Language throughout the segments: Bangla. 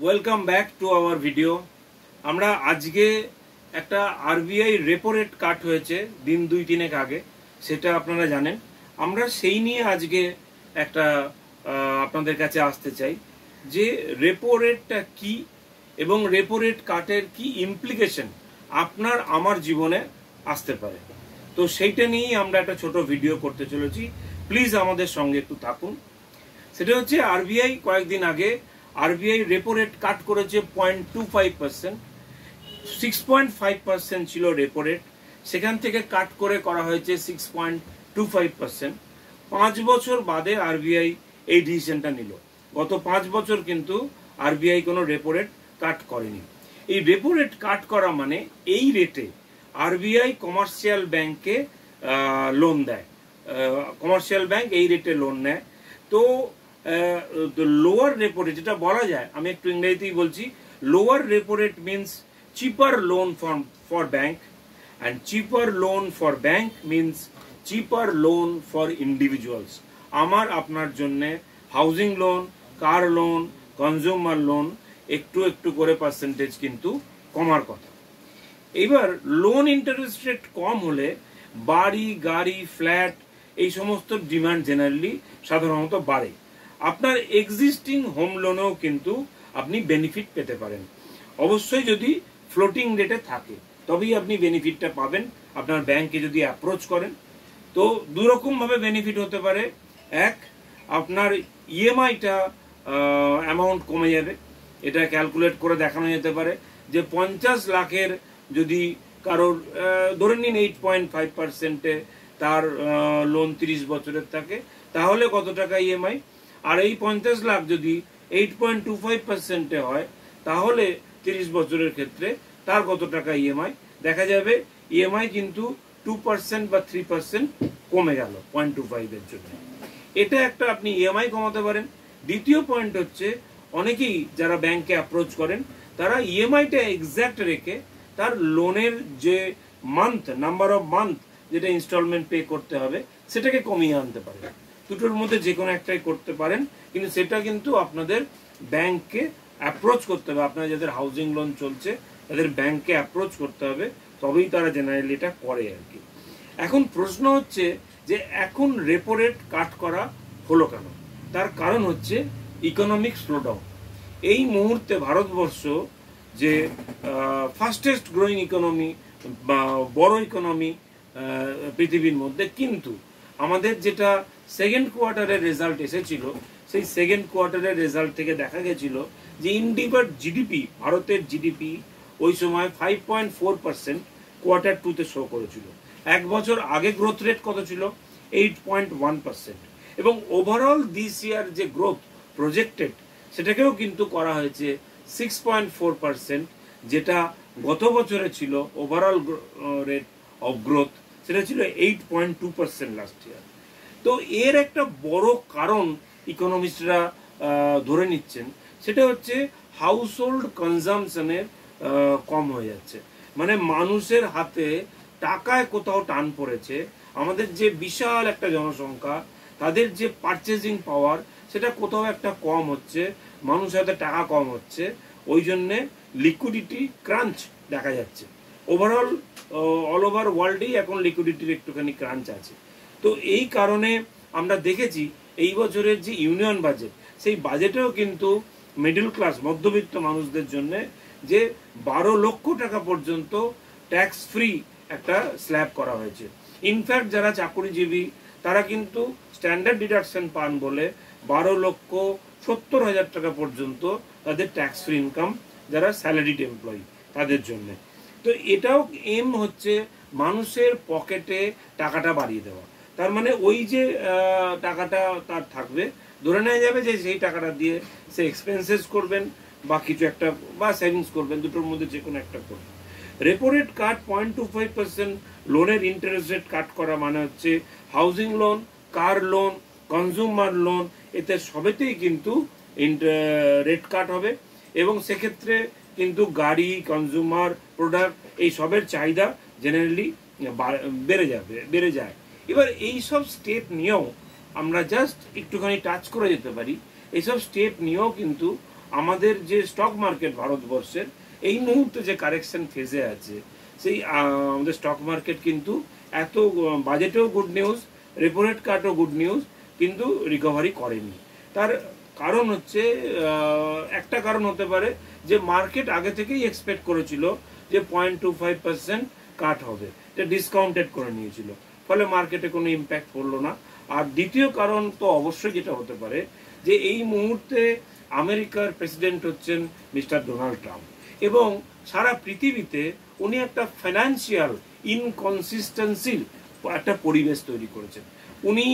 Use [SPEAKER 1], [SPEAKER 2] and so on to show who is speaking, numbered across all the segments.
[SPEAKER 1] Welcome back to our video. আমরা আজকে একটা আরবিআই রেপো রেট কাট হয়েছে দিন 2-3 আগে, সেটা আপনারা জানেন। আমরা সেই নিয়ে আজকে একটা আপনাদের কাছে আসতে চাই যে রেপো রেটটা কি এবং রেপো রেট কাটের কি ইমপ্লিকেশন আপনার আমার জীবনে আসতে পারে। তো সেইটা নিয়েই আমরা একটা ছোট ভিডিও করতে চলেছি, প্লিজ আমাদের সঙ্গে একটু থাকুন। সেটা হচ্ছে আরবিআই কয়েকদিন আগে আরবিআই রেপো রেট কাট করেছে 0.25%। 6.5% ছিল রেপো রেট, সেখান থেকে কাট করে করা হয়েছে 6.25%। 5 বছর বাদে আরবিআই এই ডিসিশনটা নিল। গত 5 বছর কিন্তু আরবিআই কোনো রেপো রেট কাট করেনি। এই রেপো রেট কাট করা মানে এই রেটে আরবিআই কমার্শিয়াল ব্যাংকে লোন দেয়, কমার্শিয়াল ব্যাংক এই রেটে লোন নেয়। তো লোয়ার রেপো রেট যেটা বলা যায়, আমি একটু ইংরেজিতেই বলছি, lower repo rate means cheaper loan for bank, and cheaper loan for bank means cheaper loan for individuals. আমার আপনার জন্য housing loan, car loan, consumer loan একটু একটু করে পার্সেন্টেজ কিন্তু কমার কথা। এবার লোন ইন্টারেস্ট রেট কম হলে বাড়ি, গাড়ি, ফ্ল্যাট এই সমস্ত ডিমান্ড জেনারেলি সাধারণত বাড়ে। আপনার এক্সিস্টিং হোম লোনেও কিন্তু আপনি বেনিফিট পেতে পারেন, অবশ্যই যদি ফ্লোটিং রেটে থাকে তবেই আপনি বেনিফিটটা পাবেন আপনার ব্যাংকে যদি অ্যাপ্রোচ করেন। তো দুরকম ভাবে বেনিফিট হতে পারে। এক, আপনার ইএমআইটা অ্যামাউন্ট কমে যাবে। এটা ক্যালকুলেট করে দেখানো যেতে পারে যে 50 লাখের যদি কারোর ধরে নিন 8.5%-এ তার লোন 30 বছরের থাকে, তাহলে কত টাকা ইএমআই। আর এই 50 লাখ যদি 8.25%-এ হয়, তাহলে 30 বছরের ক্ষেত্রে তার কত টাকা ইএমআই। দেখা যাবে ইএমআই কিন্তু 2% বা 3% কমে গেল 0.25-এর জন্য। এটা একটা আপনি ইএমআই কমাতে পারেন। দ্বিতীয় পয়েন্ট হচ্ছে, অনেকেই যারা ব্যাংকে অ্যাপ্রোচ করেন তারা ইএমআইটা এক্স্যাক্ট রেখে তার লোনের যে মান্থ, নাম্বার অফ মান্থ যেটা ইনস্টলমেন্ট পে করতে হবে সেটাকে কমিয়ে আনতে পারেন। দুটোর মধ্যে যে কোনো একটাই করতে পারেন, কিন্তু সেটা কিন্তু আপনাদের ব্যাংককে অ্যাপ্রোচ করতে হবে। আপনার যাদের হাউজিং লোন চলছে তাদের ব্যাংককে অ্যাপ্রোচ করতে হবে, তবেই তারা জেনারেলি এটা করে আর কি। এখন প্রশ্ন হচ্ছে যে এখন রেপো রেট কাট করা হলো কেন? তার কারণ হচ্ছে ইকোনমিক স্লোডাউন। এই মুহূর্তে ভারতবর্ষ যে ফাস্টেস্ট গ্রোয়িং ইকোনমি বা বড় ইকোনমি পৃথিবীর মধ্যে, কিন্তু আমাদের যেটা সেকেন্ড কোয়ার্টারের রেজাল্ট এসেছিল, সেই সেকেন্ড কোয়ার্টারের রেজাল্ট থেকে দেখা গেছিল যে ইন্ডিভার্ট জিডিপি, ভারতের জিডিপি ওই সময় 5.4% কোয়ার্টার 2-তে শো করেছিল। এক বছর আগে গ্রোথ রেট কত ছিল? 8.1%। এবং ওভারঅল দিস ইয়ার যে গ্রোথ প্রজেক্টেড সেটাকেও কিন্তু করা হয়েছে 6.4%, যেটা গত বছরে ছিল ওভারঅল রেট অফ গ্রোথ, সেটা ছিল 8.2% লাস্ট ইয়ার। তো এর একটা বড় কারণ ইকোনমিস্টরা ধরে নিচ্ছেন, সেটা হচ্ছে হাউস হোল্ড কনজামশনের কম হয়ে যাচ্ছে। মানে মানুষের হাতে টাকায় কোথাও টান পড়েছে। আমাদের যে বিশাল একটা জনসংখ্যা, তাদের যে পারচেজিং পাওয়ার সেটা কোথাও একটা কম হচ্ছে, মানুষের হাতে টাকা কম হচ্ছে, ওই জন্যে লিকুইডিটি ক্রাঞ্চ দেখা যাচ্ছে। ওভারঅল অল ওভার ওয়ার্ল্ডেই এখন লিকুইডিটির একটুখানি ক্রাঞ্চ আছে। তো এই কারণে আমরা দেখেছি এই বছরের যে ইউনিয়ন বাজেট, সেই বাজেটেও কিন্তু মিডল ক্লাস, মধ্যবিত্ত মানুষদের জন্য যে 12 লক্ষ টাকা পর্যন্ত ট্যাক্স ফ্রি একটা স্ল্যাব করা হয়েছে। ইনফ্যাক্ট যারা চাকরিজীবী তারা কিন্তু স্ট্যান্ডার্ড ডিডাকশন পান বলে 12,70,000 টাকা পর্যন্ত তাদের ট্যাক্স ফ্রি ইনকাম, যারা স্যালারিড এমপ্লয়ি তাদের জন্য। তো এটাও এম হচ্ছে মানুষের পকেটে টাকাটা বাড়িয়ে দেওয়া। তার মানে ওই যে টাকাটা তার থাকবে, ধরে নেওয়া যাবে যে সেই টাকাটা দিয়ে সে এক্সপেন্সেস করবেন বা কিছু একটা বা সেভিংস করবেন, দুটোর মধ্যে যে কোনো একটা করবেন। রেপো রেট কাট 0.25% লোনের ইন্টারেস্ট রেট কাট করা মানে হচ্ছে housing loan, car loan, consumer loan, এতে সবেতেই কিন্তু রেট কাট হবে। এবং সেক্ষেত্রে কিন্তু গাড়ি, কনজিউমার প্রোডাক্ট এই সবের চাহিদা জেনারেলি বেড়ে যায়। এবার এই সব স্টেপ নিয়েও আমরা জাস্ট একটুখানি টাচ করে যেতে পারি। এইসব স্টেপ নিয়েও কিন্তু আমাদের যে স্টক মার্কেট ভারতবর্ষের এই মুহূর্তে যে কারেকশন ফেজে আছে, সেই আমাদের স্টক মার্কেট কিন্তু এত বাজেটেও গুড নিউজ, রেপো রেট কাটও গুড নিউজ, কিন্তু রিকভারি করেনি। তার কারণ হচ্ছে, একটা কারণ হতে পারে যে মার্কেট আগে থেকেই এক্সপেক্ট করেছিল যে 0.25% কাট হবে, এটা ডিসকাউন্টেড করে নিয়েছিল, ফলে মার্কেটে কোনো ইম্প্যাক্ট পড়লো না। আর দ্বিতীয় কারণ তো অবশ্যই যেটা হতে পারে যে এই মুহূর্তে আমেরিকার প্রেসিডেন্ট হচ্ছেন মিস্টার ডোনাল্ড ট্রাম্প, এবং সারা পৃথিবীতে উনি একটা ফাইন্যান্সিয়াল ইনকনসিস্টেন্সির একটা পরিবেশ তৈরি করেছেন। উনি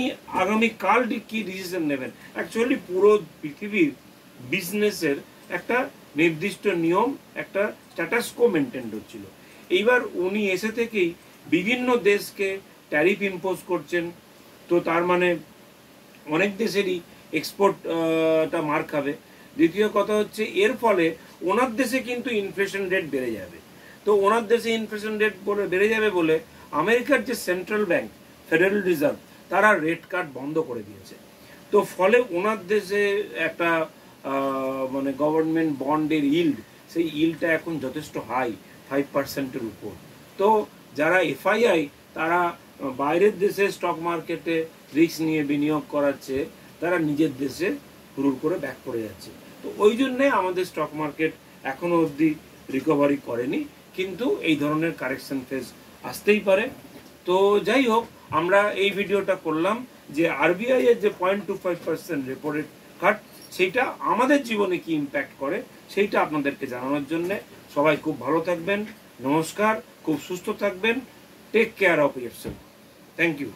[SPEAKER 1] আগামীকাল কি ডিসিশন নেবেন, অ্যাকচুয়ালি পুরো পৃথিবীর বিজনেসের একটা নির্দিষ্ট নিয়ম, একটা স্ট্যাটাস কো মেনটেন হচ্ছিল। এইবার উনি এসে থেকেই বিভিন্ন দেশকে ট্যারিফ ইম্পোজ করছেন, তো তার মানে অনেক দেশেরই এক্সপোর্টটা মার খাবে। দ্বিতীয় কথা হচ্ছে, এর ফলে ওনার দেশে কিন্তু ইনফ্লেশন রেট বেড়ে যাবে। তো ওনার দেশে ইনফ্লেশন রেট বেড়ে যাবে বলে আমেরিকার যে সেন্ট্রাল ব্যাংক ফেডারেল রিজার্ভ তারা রেট কাট বন্ধ করে দিয়েছে। তো ফলে ওনার দেশে একটা মানে গভর্নমেন্ট বন্ডের ইল্ড, সেই ইল্ডটা এখন যথেষ্ট হাই, 5%-এর উপর। তো যারা এফআইআই তারা বাইরের দেশে স্টক মার্কেটে রিস্ক নিয়ে বিনিয়োগ করাচ্ছে, তারা নিজের দেশে হুড়ুর করে ব্যাক করে যাচ্ছে। তো ওই জন্যে আমাদের স্টক মার্কেট এখনো অবধি রিকভারি করেনি, কিন্তু এই ধরনের কারেকশন ফেজ আসতেই পারে। তো যাই হোক, আমরা এই ভিডিওটা করলাম যে আরবিআই এর যে 0.25% রেপো রেট কাট, সেইটা আমাদের জীবনে কি ইম্প্যাক্ট করে সেইটা আপনাদেরকে জানানোর জন্য। সবাই খুব ভালো থাকবেন, নমস্কার, খুব সুস্থ থাকবেন, take care of yourself, thank you.